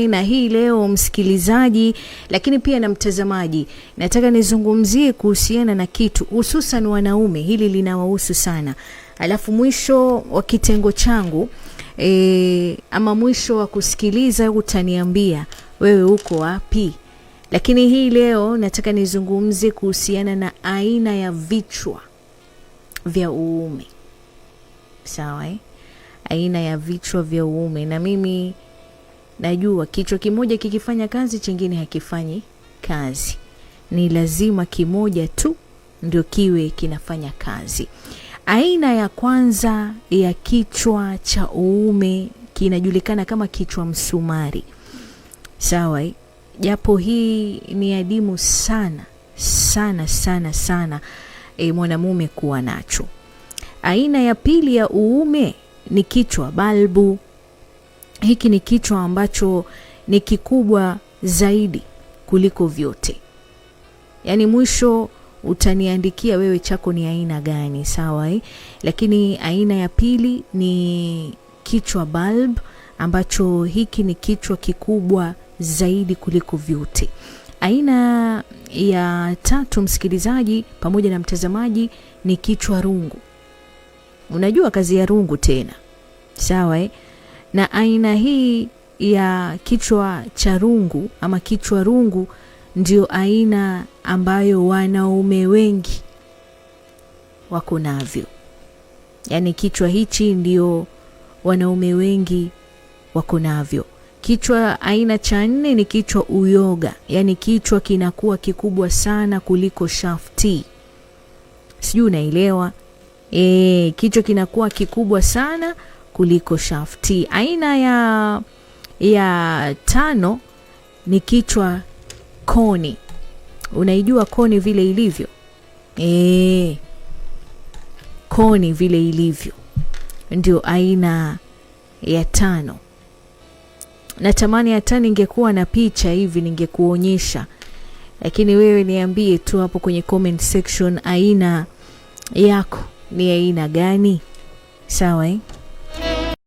Na hii leo msikilizaji, lakini pia na mtazamaji, nataka nizungumzie kuhusiana na kitu hususan wanaume, hili linawahusu sana. Alafu mwisho wa kitengo changu ama mwisho wa kusikiliza utaniambia wewe uko wapi. Lakini hii leo nataka nizungumzie kuhusiana na aina ya vichwa vya uume. Sawa aina ya vichwa vya uume. Na mimi najua kichwa kimoja kikifanya kazi chingine hakifanyi kazi. Ni lazima kimoja tu ndio kiwe kinafanya kazi. Aina ya kwanza ya kichwa cha uume kinajulikana kama kichwa msumari. Sawa japo hii ni adimu sana sana sana sana mwanamume kuwa nacho. Aina ya pili ya uume ni kichwa balbu. Hiki ni kichwa ambacho ni kikubwa zaidi kuliko vyote. Yaani mwisho utaniandikia wewe chako ni aina gani, sawa Lakini aina ya pili ni kichwa bulb, ambacho hiki ni kichwa kikubwa zaidi kuliko vyote. Aina ya tatu msikilizaji pamoja na mtazamaji ni kichwa rungu. Unajua kazi ya rungu tena, sawa Na aina hii ya kichwa cha rungu ama kichwa rungu ndio aina ambayo wanaume wengi wako navyo. Yaani kichwa hichi ndio wanaume wengi wako navyo. Kichwa aina cha nne ni kichwa uyoga. Yaani kichwa kinakuwa kikubwa sana kuliko shafti. Sijui unaelewa? Kichwa kinakuwa kikubwa sana kuliko shafti. Aina ya tano ni kichwa koni. Unaijua koni vile ilivyo? Koni vile ilivyo ndio aina ya tano. Natamani hata ningekuwa na picha hivi ningekuonyesha. Lakini wewe niambie tu hapo kwenye comment section aina yako ni aina gani? Sawa